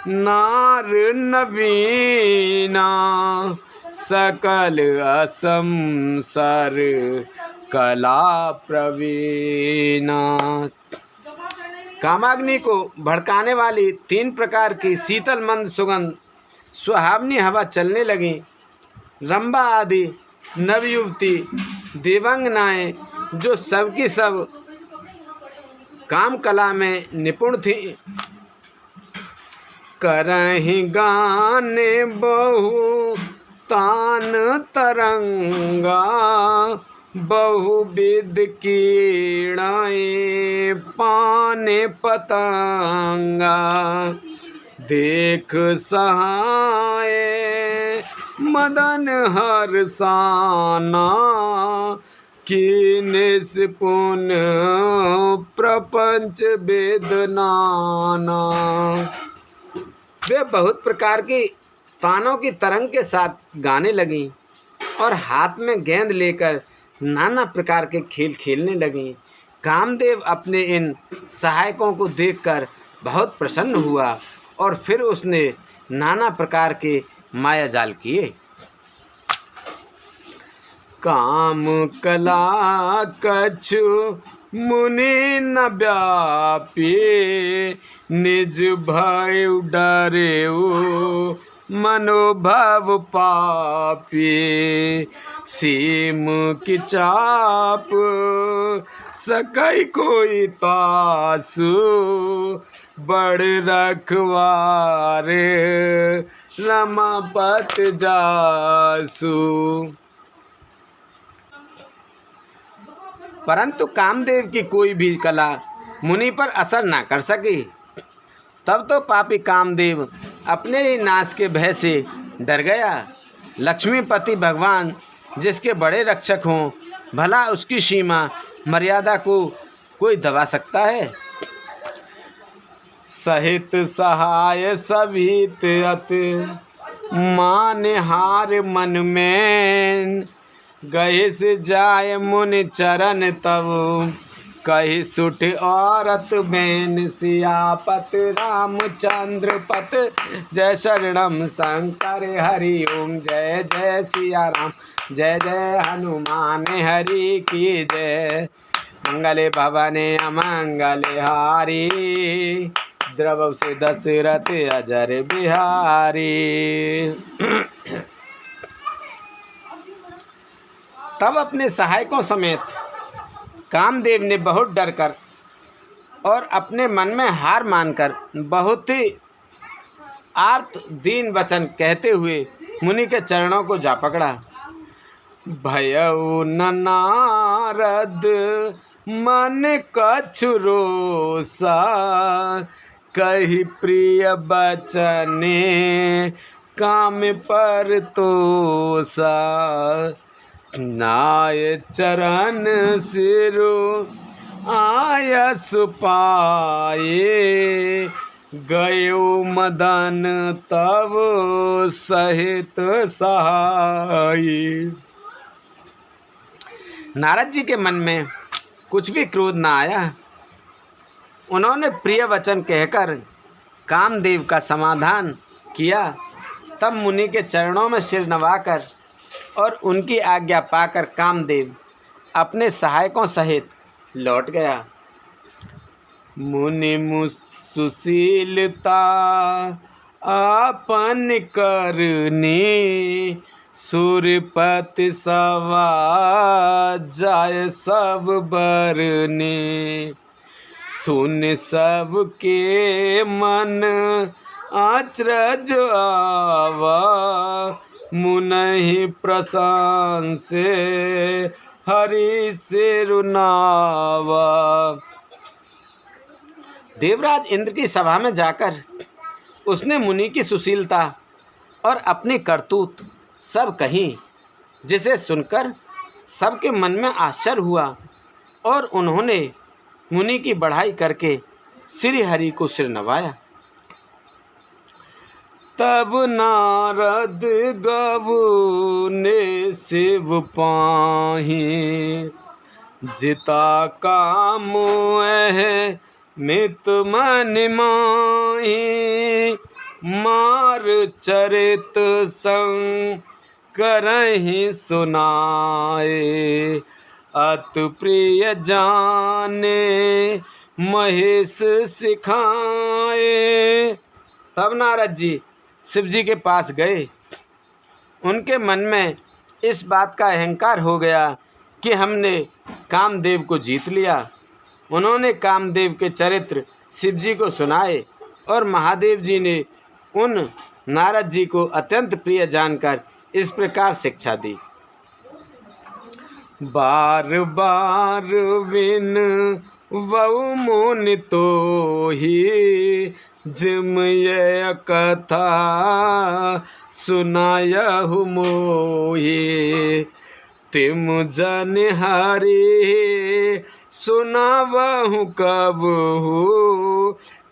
[SPEAKER 1] नार नवीना, सकल असंसर कला प्रवीणा। कामाग्नि को भड़काने वाली 3 प्रकार की शीतल मंद सुगंध सुहावनी हवा चलने लगी। रंबा आदि नवयुवती देवांगनाएं जो सबकी सब काम कला में निपुण थी, करहि गाने बहु तान तरंगा, बहुविध कीड़ाएं पाने पतंगा। देख सहाय मदन हर्षाना, कीनिस पुन प्रपंच वेदनाना। वे बहुत प्रकार की तानों की तरंग के साथ गाने लगीं और हाथ में गेंद लेकर नाना प्रकार के खेल खेलने लगीं। कामदेव अपने इन सहायकों को देखकर बहुत प्रसन्न हुआ और फिर उसने नाना प्रकार के माया जाल किए। काम कला कछु मुनि न व्यापी, निज भय डरेउ मनोभव पापी सीम की चाप सकई कोई तासु बड़ रखवारे रमापत जासु। परंतु कामदेव की कोई भी कला मुनि पर असर ना कर सकी। तब तो पापी कामदेव अपने ही नाश के भय से डर गया। लक्ष्मीपति भगवान जिसके बड़े रक्षक हों, भला उसकी सीमा मर्यादा को कोई दबा सकता है। सहित सहाय सभित अत मान हार मन में गए से जाय मुनि चरण तब कही सुठ औरत बैन सियापत रामचंद्र पत जय शरणम शंकर हरि ओम जय जय सिया राम जय जय हनुमान हरि की जय। मंगले भवने अमंगले हारी द्रव से दशरथ अजर बिहारी। तब अपने सहायकों समेत कामदेव ने बहुत डर कर और अपने मन में हार मानकर बहुत ही आर्त दीन वचन कहते हुए मुनि के चरणों को जा पकड़ा। भयउ न नारद मन कछु रोसा कही प्रिय बचने काम पर तोसा नाय चरण सिरु आयस पाए गयो मदन तब सहित सहाय। नारद जी के मन में कुछ भी क्रोध न आया। उन्होंने प्रिय वचन कहकर कामदेव का समाधान किया। तब मुनि के चरणों में सिर नवाकर और उनकी आज्ञा पाकर कामदेव अपने सहायकों सहित लौट गया। मुनि सुशीलता आपन करनी सूर्यपति सवा जाय सब बरनी सुन सब के मन आचरज आवा मुनहि प्रशंसे हरि से रुनावा। देवराज इंद्र की सभा में जाकर उसने मुनि की सुशीलता और अपनी करतूत सब कही, जिसे सुनकर सबके मन में आश्चर्य हुआ और उन्होंने मुनि की बढ़ाई करके श्री हरि को सिर नवाया। तब नारद गवु ने शिव पाही जिता काम है मित मन माही मार चरित संग करहि सुनाए अत प्रिय जाने महेश सिखाए। तब नारद जी शिव जी के पास गए। उनके मन में इस बात का अहंकार हो गया कि हमने कामदेव को जीत लिया। उन्होंने कामदेव के चरित्र शिव जी को सुनाए और महादेव जी ने उन नारद जी को अत्यंत प्रिय जानकर इस प्रकार शिक्षा दी। बार बार विन वौ मुनि तो ही जिम ये कथा सुनायहु मोहि तिम जन हरि सुनावहु कबहु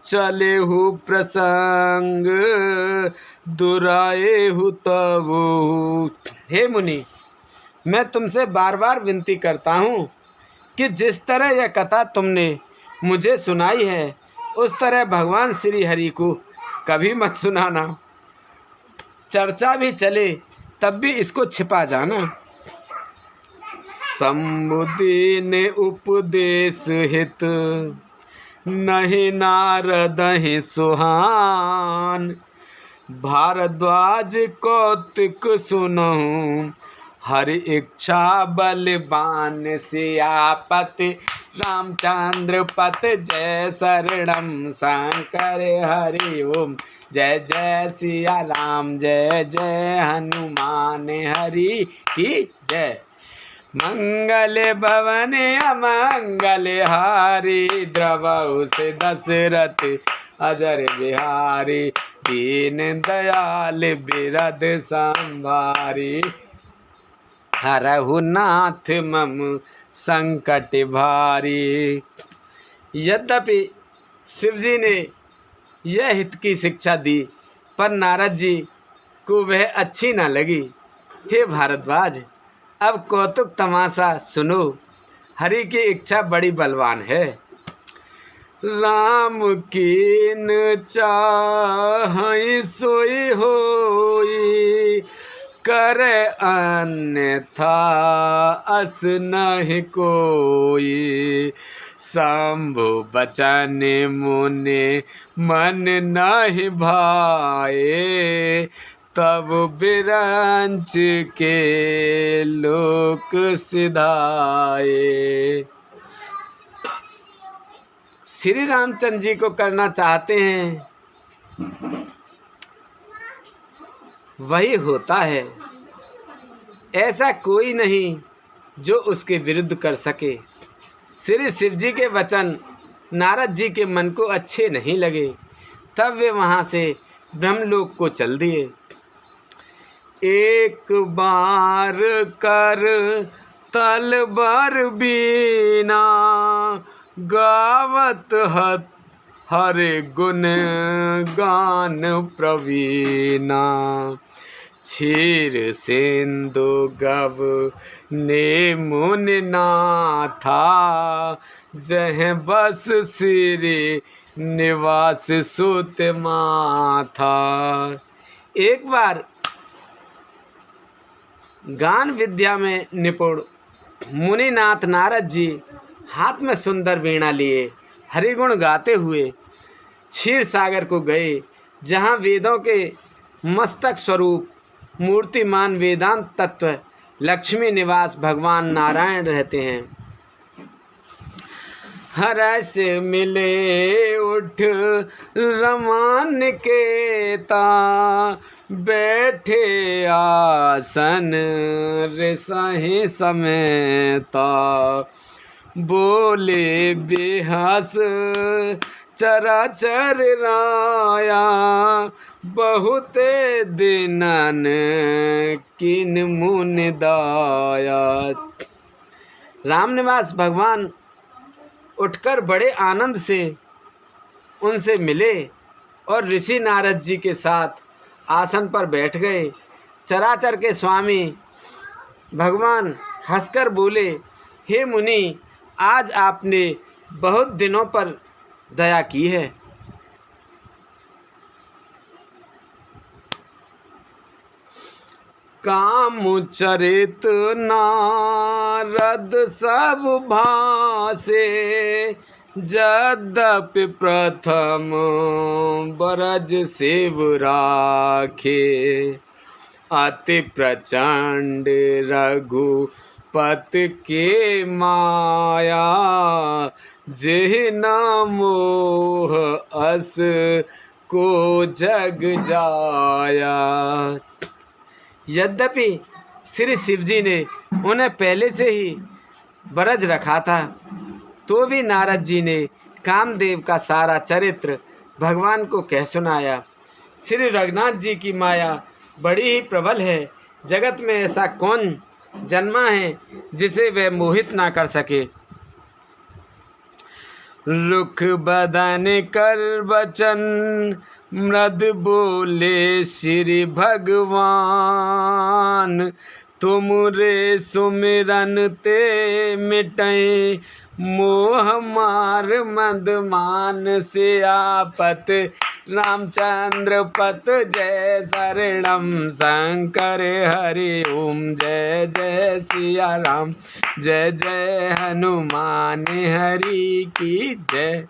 [SPEAKER 1] चलेहु प्रसंग दुराएहु तबु। हे मुनि, मैं तुमसे बार बार विनती करता हूँ कि जिस तरह यह कथा तुमने मुझे सुनाई है उस तरह भगवान श्री हरि को कभी मत सुनाना। चर्चा भी चले तब भी इसको छिपा जाना। समुदी ने उपदेश हित नहीं नारद ही सुहान भारद्वाज कौतुक सुनहु हर इच्छा बलवान सियापति रामचंद्र पत जय शरणम शंकर हरि ओम। जय जय सिया राम जय जय हनुमान हरि की जय। मंगल भवन अमंगल हारी द्रवहु से दशरथ अजर बिहारी दीन दयाल बिरद संभारी हरहु नाथ मम संकट भारी। यद्यपि शिव जी ने यह हित की शिक्षा दी पर नारद जी को वह अच्छी न लगी। हे भारद्वाज, अब कौतुक तमाशा सुनो। हरि की इच्छा बड़ी बलवान है। राम कीन चाहै सोई होई कर अन्यथा अस नहीं कोई। शंभु बचन मुने मन नहीं भाए तब बिरंच के लोक सिधाए। श्री रामचंद्र जी को करना चाहते हैं वही होता है, ऐसा कोई नहीं जो उसके विरुद्ध कर सके। श्री शिव जी के वचन नारद जी के मन को अच्छे नहीं लगे, तब वे वहाँ से ब्रह्मलोक को चल दिए। एक बार कर तलबर बीना गावत हरे गुण गान प्रवीणा। क्षीर सिंधु गव ने मुन नाथा जह बस श्री निवास सुत माथा। एक बार गान विद्या में निपुण मुनिनाथ नारद जी हाथ में सुंदर वीणा लिए हरिगुण गाते हुए क्षीर सागर को गए, जहाँ वेदों के मस्तक स्वरूप मूर्तिमान वेदांत तत्व लक्ष्मी निवास भगवान नारायण रहते हैं। हर्ष मिले उठ रमान के ता बैठे आसन रिसहि समेता। बोले बेहस चराचर राया बहुते दिनन किन मुन दाया। रामनिवास भगवान उठकर बड़े आनंद से उनसे मिले और ऋषि नारद जी के साथ आसन पर बैठ गए। चराचर के स्वामी भगवान हंसकर बोले, हे मुनि, आज आपने बहुत दिनों पर दया की है। काम चरित नारद सब भासे यद्यपि प्रथम बरज शिव राखे। अति प्रचंड रघुपत के माया जेह न मोह अस को जग जाया। यद्यपि श्री शिव जी ने उन्हें पहले से ही बरज रखा था, तो भी नारद जी ने कामदेव का सारा चरित्र भगवान को कह सुनाया। श्री रघुनाथ जी की माया बड़ी ही प्रबल है। जगत में ऐसा कौन जन्मा है जिसे वह मोहित ना कर सके। रुख बदन कर बचन मृद बोले श्री भगवान। तुम रे सुमिरन ते मिटै मोह मार मद मान से आपत रामचंद्र पत जय शरणम शंकर हरि ओम। जय जय सिया राम जय जय हनुमान हरि की जय।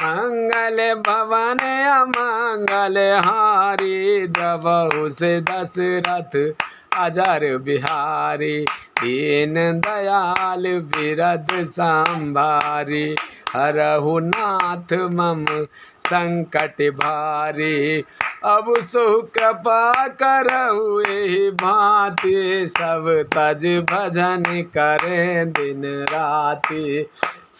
[SPEAKER 2] मंगल भवन अमंगल हारी, द्रवहु से दशरथ अजर बिहारी, दीन दयाल बिरद संभारी, हरहु नाथ मम संकट भारी। अब सो कृपा करहु एहि भांति, सब तज भजन करे दिन राति,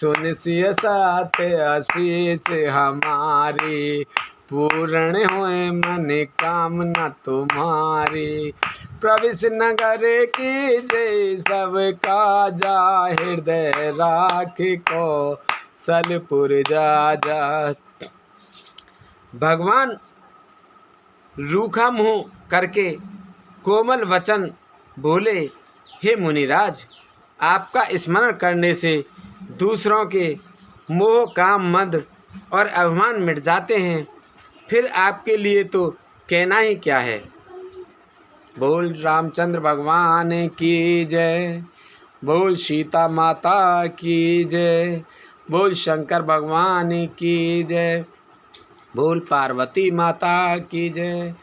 [SPEAKER 2] सुन सिय साथ आशीष हमारी, पूर्ण होए मन कामना तुम्हारी। प्रविश नगर की जय सब काजा, हृदय राख को सलपुर जा जा। भगवान रूखा मुँह करके कोमल वचन बोले, हे मुनिराज, आपका स्मरण करने से दूसरों के मोह काम मद और अभिमान मिट जाते हैं, फिर आपके लिए तो कहना ही क्या है। बोल रामचंद्र भगवान की जय, बोल सीता माता की जय, बोल शंकर भगवान की जय, बोल पार्वती माता की जय,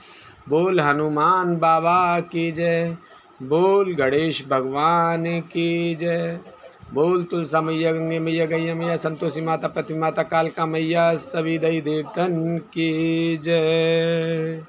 [SPEAKER 2] बोल हनुमान बाबा की जय, बोल गणेश भगवान की जय, बोल तुलसा मैया, गंगे मैया, गैया मैया, संतोषी माता, पृथ्वी माता, कालका मैया, सभी दई देवतन की जय।